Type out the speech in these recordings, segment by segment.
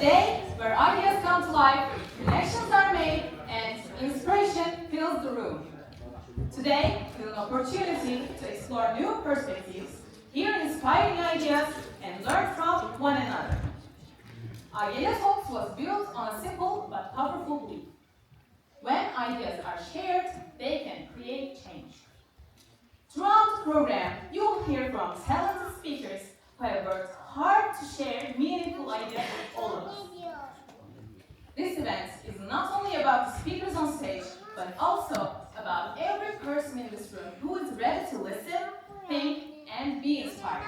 day where ideas come to life, connections are made, and inspiration fills the room. Today, we have an opportunity to explore new perspectives, hear inspiring ideas, and learn from one another. Agltalks was built on a simple but powerful belief. When ideas are shared, they can create change. Throughout the program, you will hear from talented speakers who have worked hard to share meaningful ideas with all of us. This event is not only about the speakers on stage, but also about every person in this room who is ready to listen, think, and be inspired.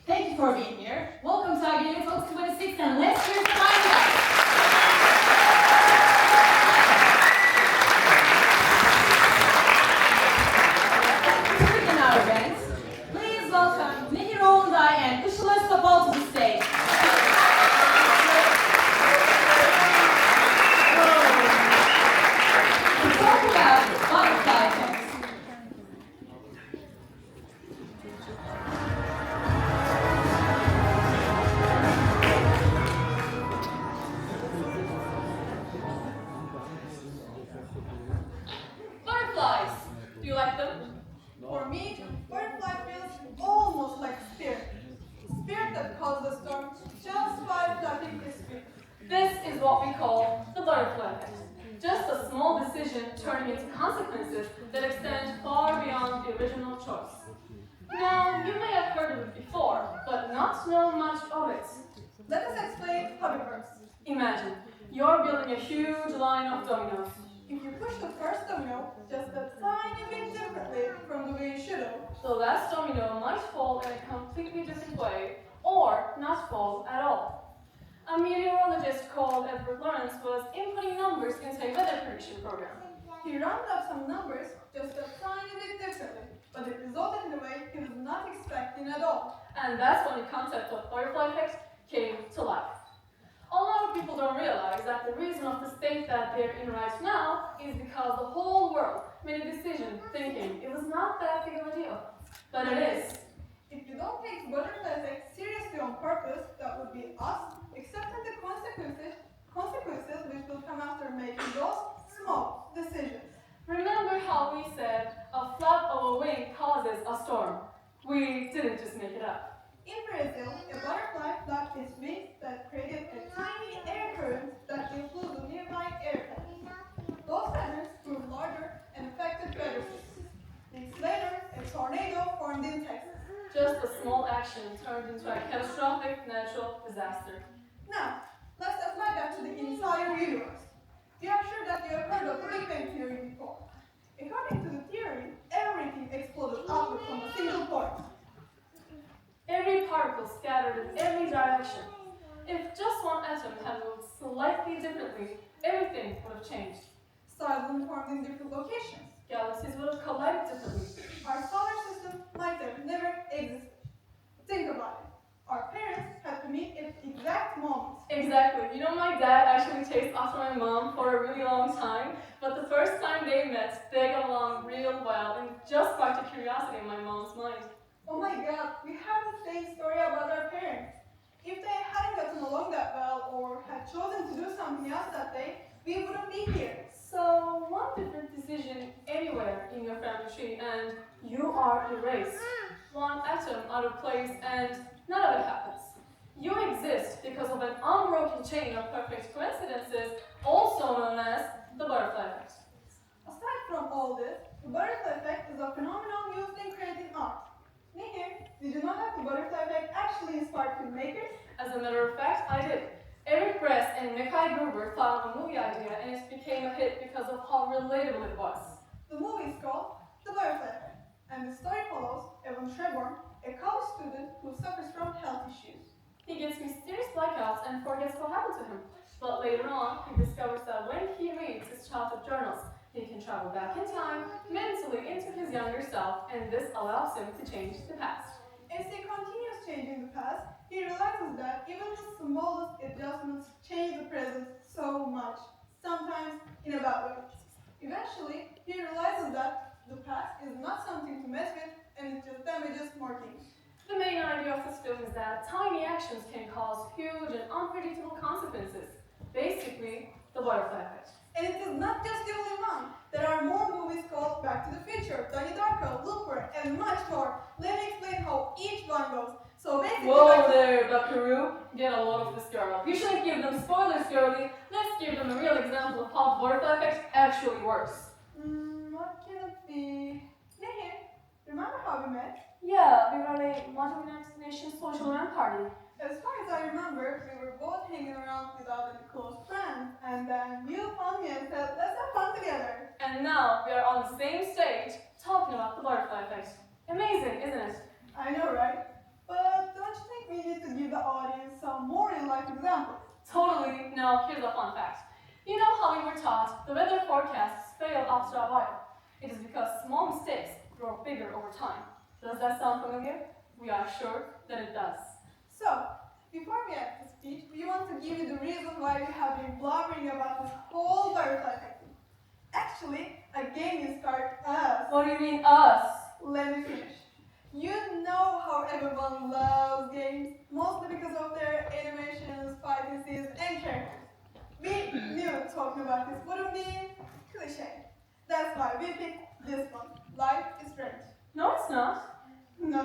Thank you for being here. Welcome to Agltalks 26, and let's hear some ideas. Please welcome Nihir Oğunday and Işılay Sapal to the stage. To talk about butterfly effects. Butterflies. Do you like them? For me, butterfly feels almost like spirit. Spirit that caused the storm just by flapping its wings. This is what we call the butterfly effect. Just a small decision turning into consequences that extend far beyond the original choice. Now, you may have heard of it before, but not know much of it. Let us explain how it works. Imagine, you're building a huge line of dominoes. If you push the first domino just a tiny bit differently from the way you should have, The last domino might fall in a completely different way, or not fall at all. A meteorologist called Edward Lawrence was inputting numbers into a weather prediction program. he rounded up some numbers just a tiny bit differently, but it resulted in a way he was not expecting at all. And that's when the concept of butterfly effect came to life. A lot of people don't realize that the reason of the state that they're in right now is because the whole world made a decision thinking it was not that big of a deal. But it is. If you don't take butterfly effect seriously on purpose, that would be us accepting the consequences which will come after making those small decisions. Remember how we said a flap of a wing causes a storm? We didn't just make it up. In Brazil, a butterfly flapped its wings that created a tiny air current that influenced the nearby air patterns. Those patterns grew larger and affected weather systems. Weeks later, a tornado formed in Texas. Just a small action turned into a catastrophic natural disaster. Now, let's apply that to the entire universe. We are sure that you have heard of Big Bang Theory before. According to the theory, everything exploded outward from a single point. Every particle scattered in every direction. If just one atom had moved slightly differently, everything would have changed. Stars would formed in different locations. Galaxies would have collided differently. Our solar system might have never existed. Think about it. Our parents had to meet at exact moments. Exactly. You know, my dad actually chased after my mom for a really long time, but the first time they met, they got along real well and just sparked a curiosity in my mom's mind. Oh my god, we have the same story about our parents. If they hadn't gotten along that well or had chosen to do something else that day, we wouldn't be here. So, one different decision anywhere in your family tree and you are erased. One atom out of place and none of it happens. You exist because of an unbroken chain of perfect coincidences, also known as the butterfly effect. Aside from all this, the butterfly effect is a phenomenon used in creating art. Nihir, did you know that the butterfly effect actually inspired filmmakers? As a matter of fact, I did. Eric Bress and Mikhail Gruber thought of a movie idea and it became a hit because of how relatable it was. The movie is called The Butterfly Effect, and the story follows Evan Treborn, a college student who suffers from health issues. He gets mysterious blackouts and forgets what happened to him. But later on, he discovers that when he reads his childhood journals, he can travel back in time, mentally into his younger self, and this allows him to change the past. As he continues changing the past, he realizes that even the smallest adjustments change the present so much, sometimes in a bad way. Eventually, he realizes that the past is not something to mess with, and it just damages more things. The main idea of this film is that tiny actions can cause huge and unpredictable consequences. Basically, the butterfly effect. And it is not just the only one. There are more movies called Back to the Future, Donnie Darko, Looper, and much more. Let me explain how each one goes. So basically, Whoa there, Buckaroo. Get a load of this girl. You shouldn't give them spoilers, girlie. Let's give them a real example of how the butterfly effect actually works. What can it be? Nehir, remember how we met? Yeah, we were a multi-nation social event party. As far as I remember, we were both hanging around without any close friends, and then you found me and said, let's have fun together. And now we are on the same stage talking about the butterfly effect. Amazing, isn't it? I know, right? But don't you think we need to give the audience some more real-life examples? Totally. Now, here's a fun fact. You know how we were taught the weather forecasts fail after a while? It is because small mistakes grow bigger over time. Does that sound familiar? We are sure that it does. So, before we end the speech, we want to give you the reason why we have been blabbering about this whole butterfly effect. Actually, a game inspired us. What do you mean, us? Let me finish. You know how everyone loves games, mostly because of their animations, fighting scenes, and characters. We knew talking about this wouldn't be cliche. That's why we picked this one, Life is Strange. No, it's not. No.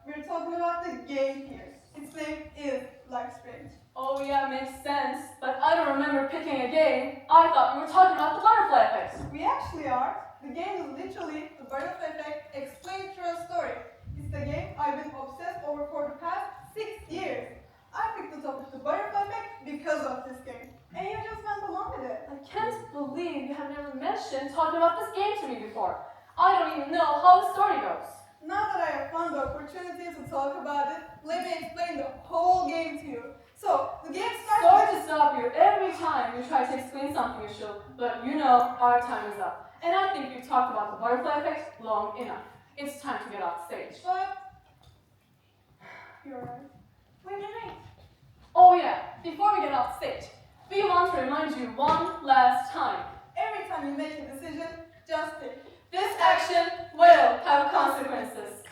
We're talking about the game here. Its name is Life is Strange. Oh yeah, makes sense. But I don't remember picking a game. I thought we were talking about the butterfly effect. We actually are. The game is literally the butterfly effect explained through a story. It's the game I've been obsessed over for the past 6 years. I picked the topic, the butterfly effect, because of this game. And you just went along with it. I can't believe you have never mentioned talking about this game to me before. I don't even know how the story goes. Now that I have found the opportunity to talk about it, let me explain the whole game to you. So, the game starts Sorry to stop you every time you try to explain something, Ishil, but you know our time is up. And I think we've talked about the butterfly effect long enough. It's time to get off stage. But, you're right. Wait a minute. Oh yeah, before we get off stage, we want to remind you one last time. Every time you make a decision, just think. This action will have consequences.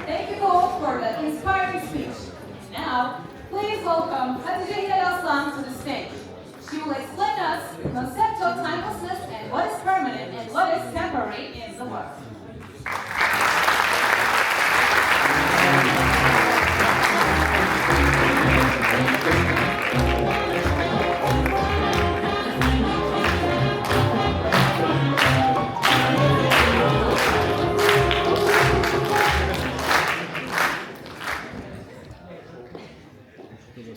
Thank you both for that inspiring speech. Now, please welcome Hatice Aslan to the stage. She will explain us the concept of timelessness and what is permanent and what is temporary in the world.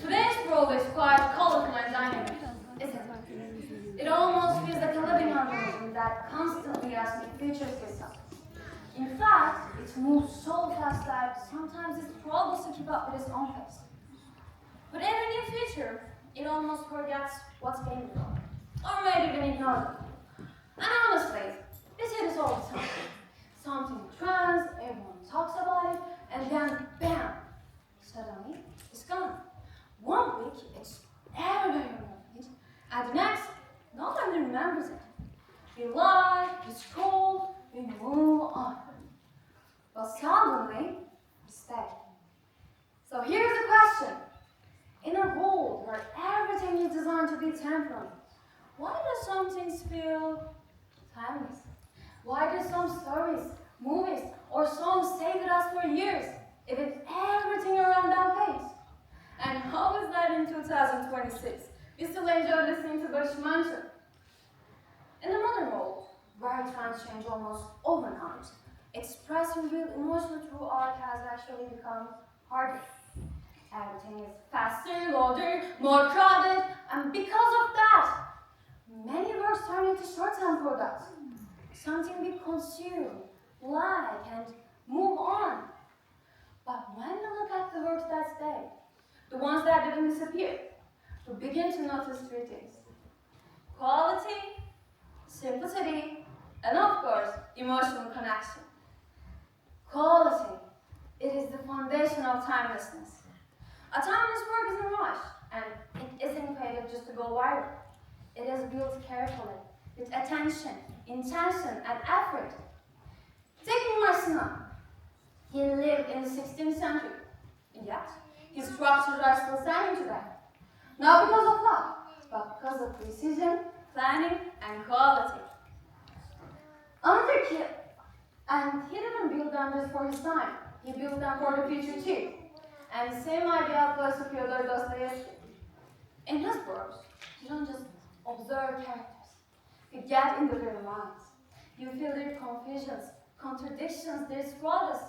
Today's world is quite colorful and dynamic, isn't it? It almost feels like a living organism that constantly has new features itself. In fact, it moves so fast that sometimes it struggles to keep up with its own pace. With every new feature, it almost forgets what's came before, or maybe even ignores it. And honestly, we see this all the time. Something trends, everyone talks about it, and then bam! Suddenly, it's gone. 1 week, it's everybody remembers it, and the next, nobody remembers it. We like, we scroll, we move on. But suddenly, we stay. So here's the question. In a world where everything is designed to be temporary, why do some things feel timeless? Why do some stories, movies, or songs stay with us for years, even everything around that pace? And how is that in 2026? We still enjoy listening to Barış Manço. In the modern world, where trends change almost overnight, expressing real emotion through art has actually become harder. Everything is faster, louder, more crowded, and because of that, many works turn into short-term products. Something we consume, like, and move on. But when we look at the works that stay, the ones that didn't disappear, we begin to notice three things: quality, simplicity, and of course, emotional connection. Quality, it is the foundation of timelessness. A timeless work isn't rushed, and viral. It is built carefully, with attention, intention, and effort. Take Marcion. He lived in the 16th century, yet his structures are still standing today. Not because of luck, but because of precision, planning, and quality. And he didn't build them just for his time. He built them for the future too. And the same idea applies to Fyodor Dostoevsky. In his works, you don't just observe characters. You get into their minds. You feel their confusions, contradictions, their struggles.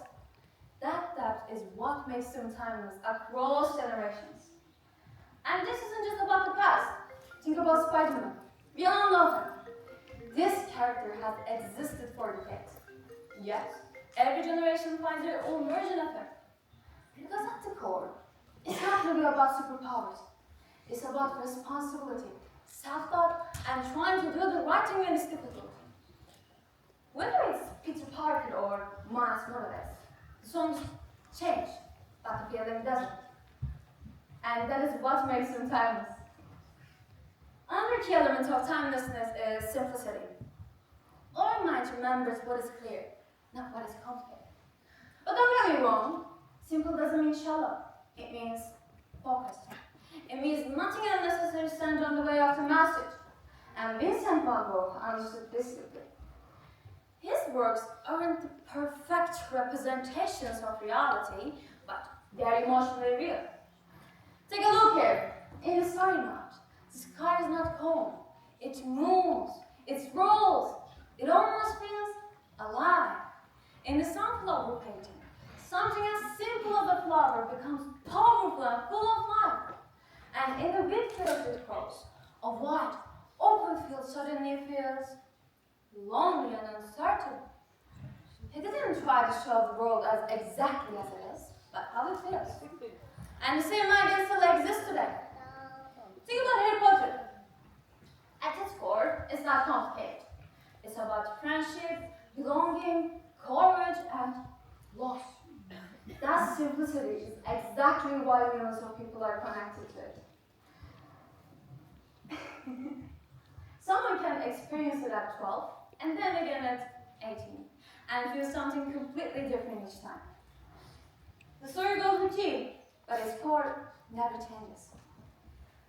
That depth is what makes them timeless across generations. And this isn't just about the past. Think about Spider-Man. We all know him. This character has existed for decades. Yet, every generation finds their own version of him. Because at the core, it's not really about superpowers. It's about responsibility, self-thought, and trying to do the right thing when it's difficult. Whether it's Peter Parker or Miles Morales, the songs change, but the feeling doesn't. And that is what makes them timeless. Another key element of timelessness is simplicity. Our mind remembers what is clear, not what is complicated. But don't get me wrong, simple doesn't mean shallow. It means focused. It means nothing unnecessary stands on the way of the message. And Vincent van Gogh understood this deeply. His works aren't the perfect representations of reality, but they are emotionally real. Take a look here. In the starry night, the sky is not calm. It moves. It rolls. It almost feels alive. In the sunflower painting, something as simple as a flower becomes powerful and full of life. And in the wheat fields it grows, a wide, open field suddenly feels lonely and uncertain. He didn't try to show the world as exactly as it is, but how it feels. And the same idea still exists today. Think about Harry Potter. At its core, it's not complicated. It's about friendship, belonging, courage, and loss. That simplicity is exactly why millions of people are connected to it. Someone can experience it at 12, and then again at 18, and feel something completely different each time. The story goes with you, but its core never changes.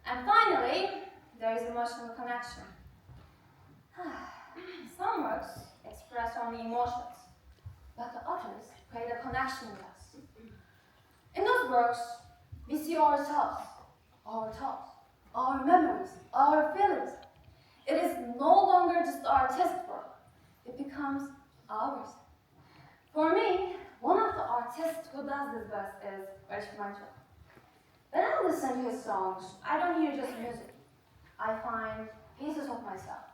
And finally, there is emotional connection. Some works express only emotions, but the others create a connection with us. In those works, we see ourselves, our thoughts, our memories, our feelings. It is no longer just artistic work. It becomes ours. For me, one of the artists who does this best is Rachel. When I listen to his songs, I don't hear just music. I find pieces of myself.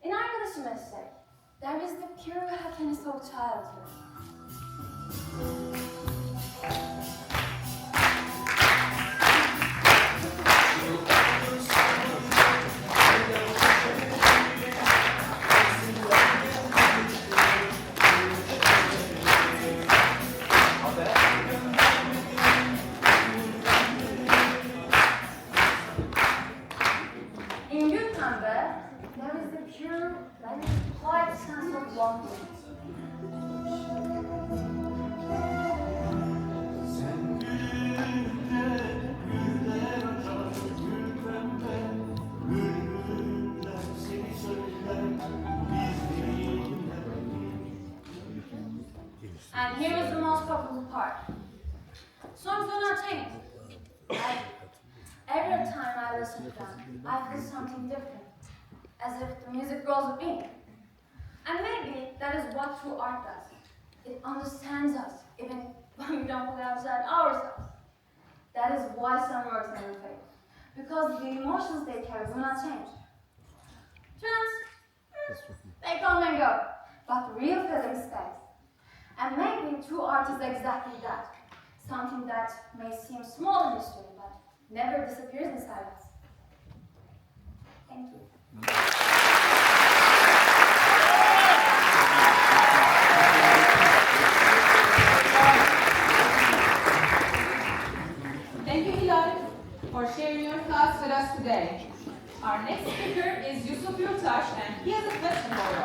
In Agltalks, there is the pure happiness of childhood. In Gülpembe, there is the pure, quiet sense of longing. And here is the most popular part. Songs do not change. Every time I listen to them, I feel something different, as if the music grows with me. And maybe that is what true art does. It understands us, even when we don't fully understand ourselves. That is why some works never fade, because the emotions they carry will not change. Trends, they come and go, but the real feeling stays. And maybe true art is exactly that, something that may seem small in history, but never disappears inside us. Thank you. Thank you, Hilal. for sharing your thoughts with us today. Our next speaker is Yusuf Yurtaş, and he has a question for you.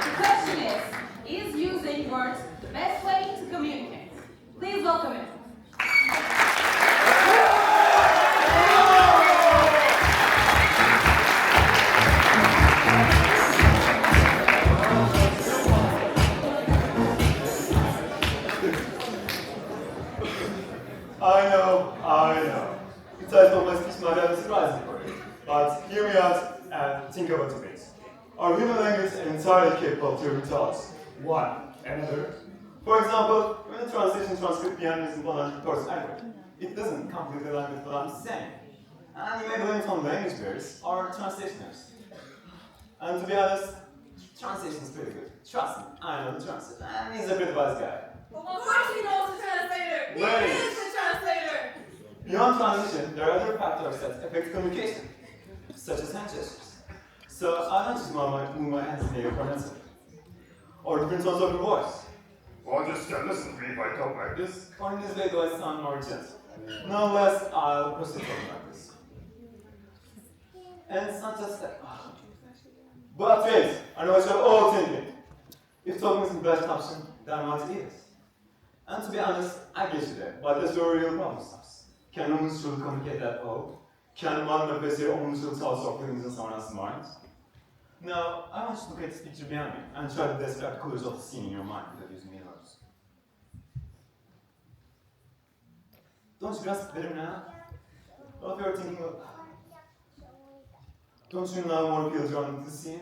The question is using words the best way to communicate? Please welcome him. I know. The title of my speech might have surprised you for it, but hear me out and think about it. Our human language is entirely capable of hearing thoughts, one another. For example, when a translation transcript behind isn't 100% accurate, it doesn't completely align with what I'm saying. And you may blame it on language barriers or translationers. And to be honest, translation is pretty good. Trust me, I know the translator, and he's a pretty wise guy. Of course he knows the translator! He is the translator! Beyond translation, there are other factors that affect communication, such as hand gestures. So I don't just move my hands in the air for an answer. Or different tones of your voice. Or just listen to me if I talk like this. Or in this way do I sound more gentle. Nonetheless, I'll proceed talking like this. And it's not just that. But wait, I know what you're all thinking. If talking is the best option, then what is? And to be honest, I get you there, but that's where real problem starts. Can humans truly communicate at all? Can one manifest only through thoughts or feelings in someone else's mind? Now, I want you to look at this picture behind me and try to describe the colors of the scene in your mind without using any words. Don't you grasp better now? What you're thinking of? Don't you now more feel drawn into the scene?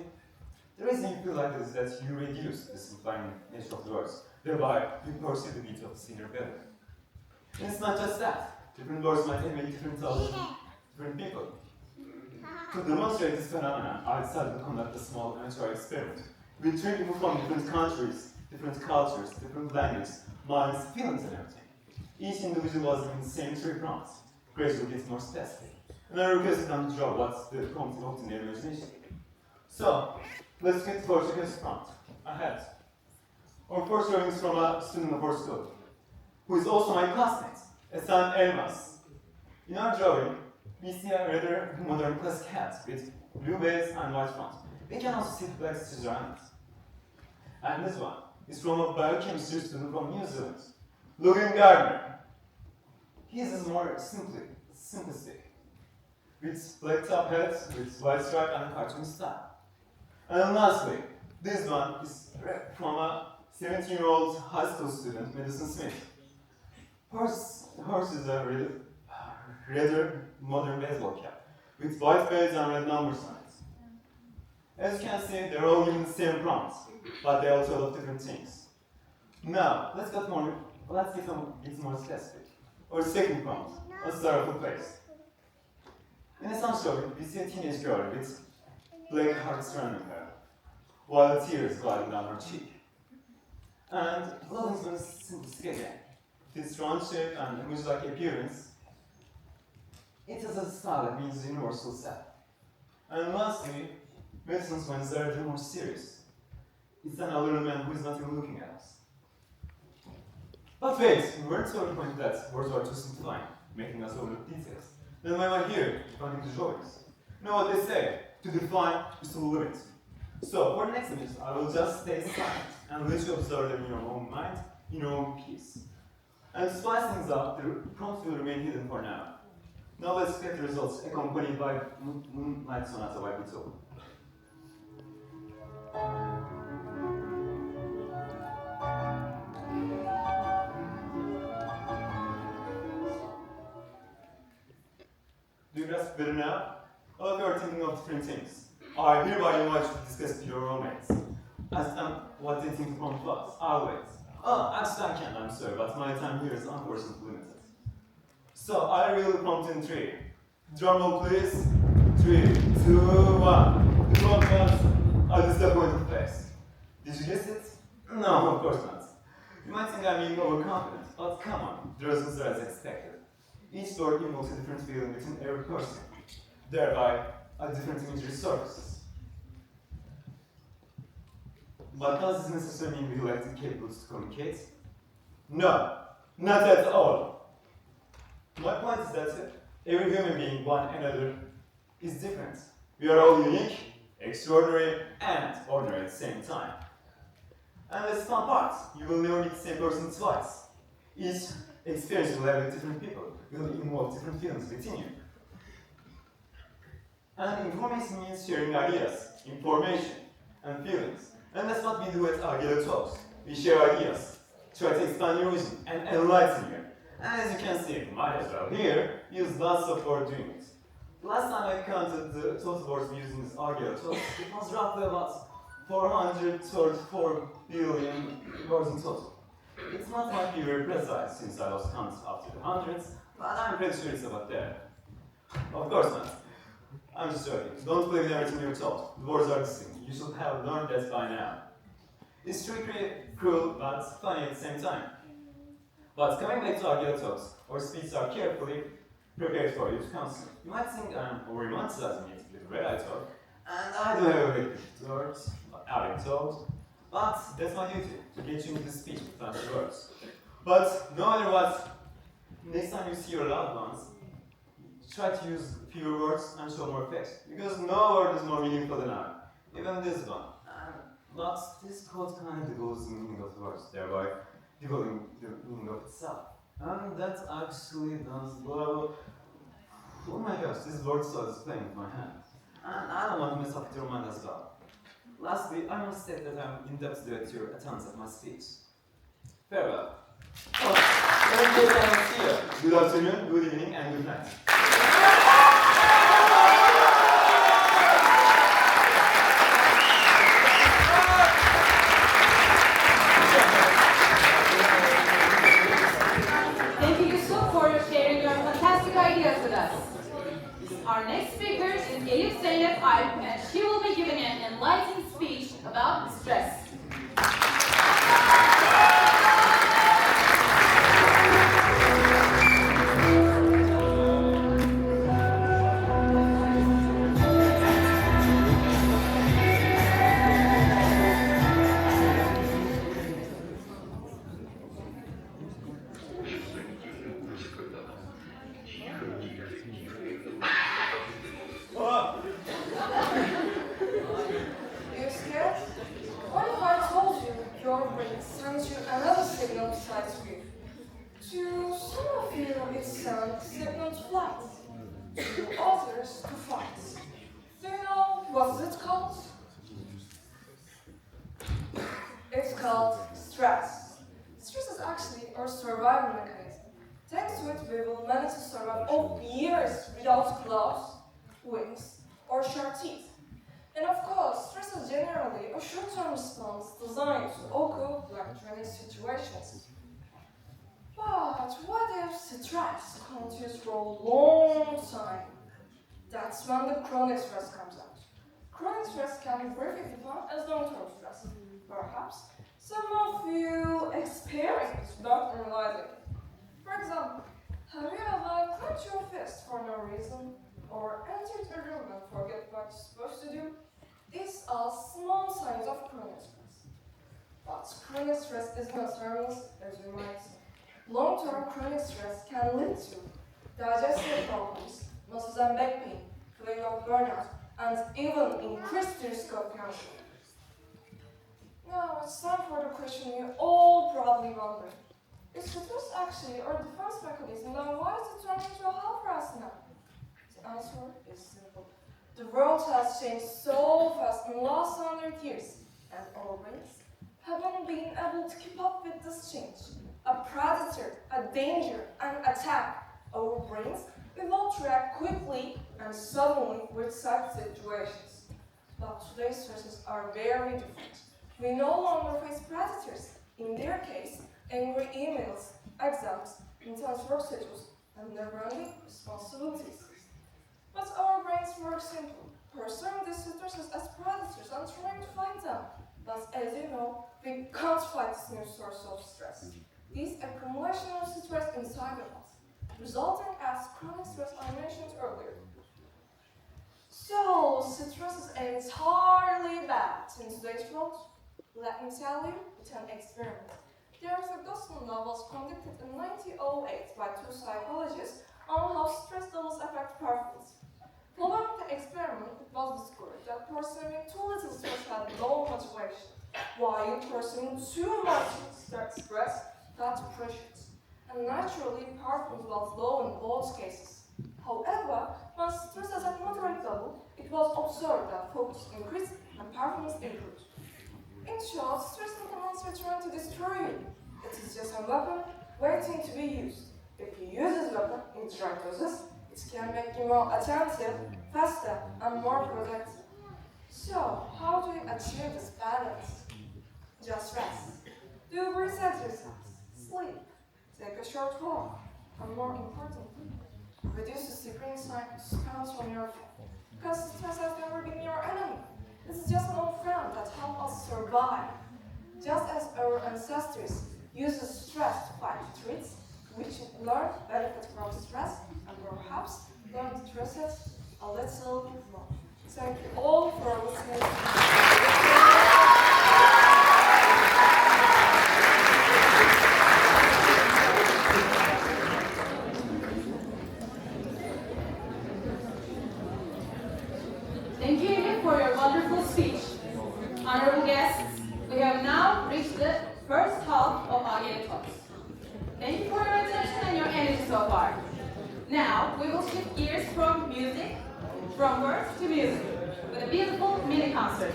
The reason you feel like this is that you reduce the simplifying nature of the words. Thereby, you perceive the beauty of the scenery better. And it's not just that. Different words might animate different thoughts in different people. To demonstrate this phenomenon, I decided to conduct a small amateur experiment. We trained people from different countries, different cultures, different languages, minds, feelings, and everything. Each individual was given the same 3 prompts. Gradually gets more specific. And I requested them to draw what's the prompt evoked in their imagination. So, let's get to Portuguese prompt. I had. Our first drawing is from a student of our school, who is also my classmate, Esen Elmas. In our drawing, we see a rather modern classic hat with blue base and white front. We can also see the black stitches around it. And this one is from a biochemistry student from New Zealand, Logan Gardner. His is more simplistic, with black top hat, with white stripe and a cartoon style. And lastly, this one is from a 17-year-old high school student, Madison Smith. Hers is a rather modern baseball cap, with white base and red numbers on it. As you can see, they're all given the same prompts, but they all tell of different things. Now, let's get more specific. Our second prompt, let's start off with face. In a sun story, we see a teenage girl with black heart surrounding her, while tears gliding down her cheek. And Logan's one is simplistic again. This round shape and image-like appearance, it has a style that means universal self. And lastly, Madison's one is a little more serious. It's an elderly man who is not even looking at us. But wait, we weren't so pointed that words are too simplifying, making us overlook details. Then why am I here, defining the drawings? You know what they say, to define is to limit. So, for the next image, I will just stay silent and let you observe them in your own mind, in your own peace. And to spice things up, the prompts will remain hidden for now. Now let's get the results, accompanied by Moonlight Sonata by Beethoven. Do you grasp better now? All of you are thinking of different things. I hereby invite you to discuss with your roommates. Ask them what they think the prompt was. I'll wait. Oh, actually I can't, I'm sorry, but my time here is unfortunately limited. So, I reveal the prompt in 3. Drum roll please. 3, 2, 1. The prompt was a disappointed face. Did you guess it? No, of course not. You might think I'm being overconfident, but come on, the results are as expected. Each word invokes a different feeling within every person, thereby a different imagery surfaces. But does this necessarily mean we lack the capability to communicate? No, not at all. My point is that every human being, one another, is different. We are all unique, extraordinary, and ordinary at the same time. And that's the fun part. You will never meet the same person twice. Each experience will have with different people, will involve different feelings within you. And information means sharing ideas, information, and feelings. And that's what we do at Agltalks. We share ideas, try to expand your vision, and enlighten you. And as you can see, might as well here, use lots of words doing it. Last time I counted the total words we used in this Agltalks, it was roughly about 434 billion words in total. It's not like we were precise since I lost count after the hundreds, but I'm pretty sure it's about there. Of course not. I'm just joking. Don't believe in everything you're told. The words are distinct. You should have learned that by now. It's tricky, cruel, but funny at the same time. But coming back to Agltalks, our speeches are carefully prepared for you to consume. You might think I'm over-romanticizing it with the way I talk, and I do have a very good words, Agltalks, but that's my duty, to get you into the speech with fancy words. But no matter what, next time you see your loved ones, try to use fewer words and show more facts, because no word is more meaningful than another, even this one. But this quote kind of devolves the meaning of the words, thereby devolving the meaning of itself. And that actually does blow. Oh my gosh, this word salad is playing with my hand. And I don't want to mess up with your mind as well. Lastly, I must state that I'm indebted to your attendance at my speech. Farewell. Oh, see you. Good afternoon, good evening, and good night. Thank you, Yusuf, for sharing your fantastic ideas with us. Our next speaker is Agltalks, and she will be giving an enlightening speech about stress. You scared? What if I told you your brain sends you another signal besides grief? To some of you, it sends signal to flight. To others, to fight. Do you know what is it called? It's called stress. Stress is actually our survival mechanism. Thanks to it, we will manage to survive all years without claws, wings, or sharp teeth. And of course, stress is generally a short-term response designed to occur like training situations. But what if stress continues for a long time? That's when the chronic stress comes out. Chronic stress can be briefly defined as long-term stress. Perhaps some of you experience without realizing it. For example, have you ever clenched your fist for no reason? Or entered a room and forget what you're supposed to do? These are small signs of chronic stress. But chronic stress is not harmless, as you might say. Long-term chronic stress can lead to digestive problems, muscle and back pain, feeling of burnout, and even increased risk of cancer. Now it's time for the question you're all probably wondering. Is stress actually our defense mechanism? Then why is it turning into a help for us now? The answer is simple. The world has changed so fast in the last 100 years, and our brains haven't been able to keep up with this change. A predator, a danger, an attack. Our brains will react quickly and suddenly with such situations. But today's stresses are very different. We no longer face predators. In their case, angry emails, exams, intense work schedules, and never-ending responsibilities. But our brains work simply, perceiving these situations as predators and trying to fight them. But as you know, we can't fight this new source of stress. These accumulation of stress inside of us, resulting as chronic stress I mentioned earlier. So, stress is entirely bad in today's world? Let me tell you, it's an experiment. There is a dozen levels conducted in 1908 by two psychologists on how stress levels affect performance. Following the experiment, it was discovered that pursuing too little stress had low motivation, while pursuing too much stress felt pressured. And naturally, performance was low in both cases. However, when stress is at moderate level, it was observed that focus increased and performance improved. In short, stress increments return to destroy you. It is just a weapon waiting to be used. If you use this weapon in the right doses, it can make you more attentive, faster, and more productive. So, how do you achieve this balance? Just rest. Do brisk exercise. Sleep. Take a short walk. And more importantly, reduce the screen sounds from your phone. Because stress has never been your enemy. It's just an old friend that helps us survive. Just as our ancestors used stress to fight threats, we should learn benefit from stress and perhaps learn to trust it a little more. Thank you all for listening. Thank you Amy, for your wonderful speech. Honorable guests, we have now reached the first half of Agltalks. Thank you for your attention and your energy so far. Now we will shift gears from music, from words to music, with a beautiful mini concert.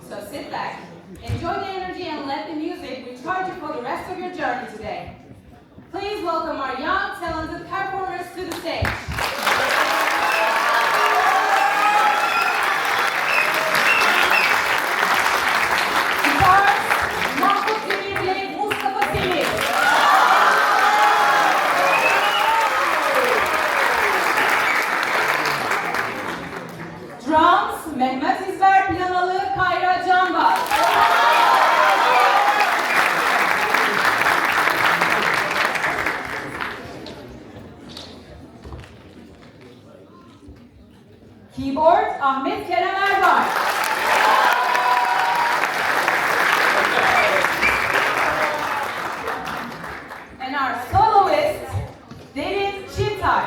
So sit back, enjoy the energy, and let the music recharge you for the rest of your journey today. Please welcome our young, talented performers to the stage. Drums, Mehmet İzver Planalı, Kayra Canbaz. Keyboard, Ahmet Kerem Erbar. And our soloist, Derin Çitay.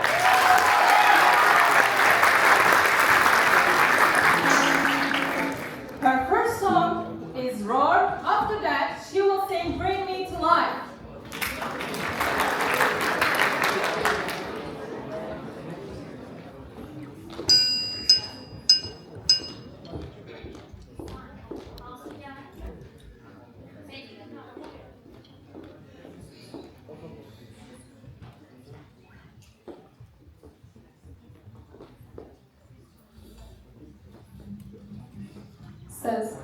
Her first song is Roar. After that, she will sing Bring Me to Life. Says.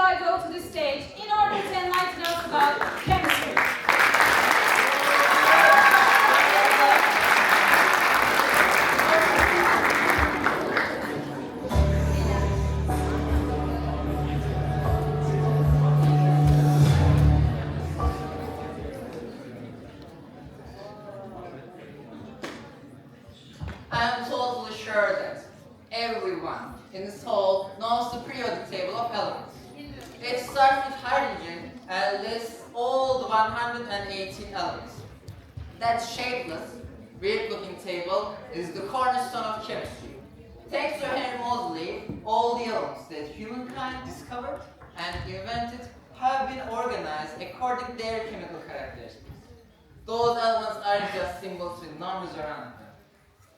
I go to the stage in order to enlighten us about chemistry. I am totally sure that everyone in this hall knows the periodic table of elements. It starts with hydrogen and lists all the 118 elements. That shapeless, weird-looking table is the cornerstone of chemistry. Thanks to Henry Moseley, all the elements that humankind discovered and invented have been organized according to their chemical characteristics. Those elements aren't just symbols with numbers around them.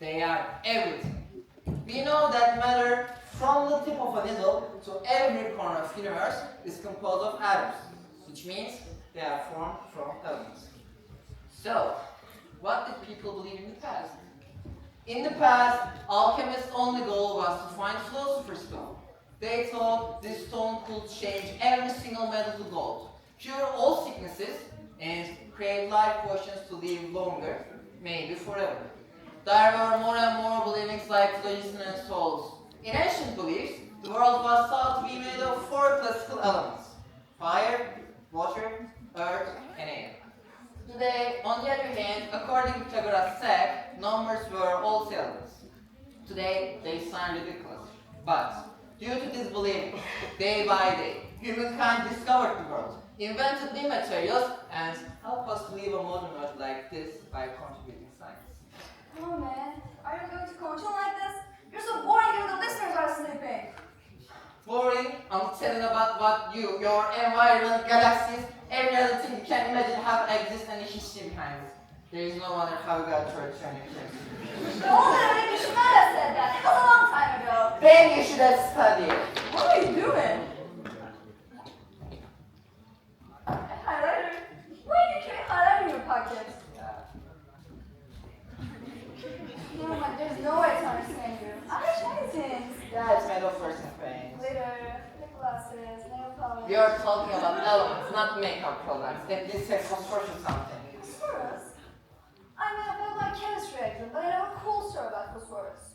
They are everything. We know that matter, from the tip of a needle to every corner of the universe, is composed of atoms, which means they are formed from elements. So, what did people believe in the past? In the past, alchemists' only goal was to find philosopher's stone. They thought this stone could change every single metal to gold, cure all sicknesses, and create life potions to live longer, maybe forever. There were more and more beliefs like phlogiston and souls. In ancient beliefs, the world was thought to be made of 4 classical elements: fire, water, earth, and air. Today, on the other hand, according to Pythagoras' sect, numbers were also elements. Today, they sound ridiculous. But, due to this belief, day by day, humankind discovered the world, invented new materials, and helped us to live a modern world like this by contributing science. Oh man, are you going to continue like this? You're so boring, even the listeners are sleeping. Boring, I'm telling about what you, your environment, galaxies, every other thing you can imagine have exists and a history behind it. There is no wonder how we got church and chemistry. The older maybe you should not have said that. It was a long time ago. Then you should have studied. What are you doing? A highlighter? Why do you carry a highlighter in your pocket? No, man, there's no way to understand you. Understand things. Yeah, it's made of first and paint. Glitter, lip glosses, nail polish. We are talking about elements, not makeup products. At least sex was for something.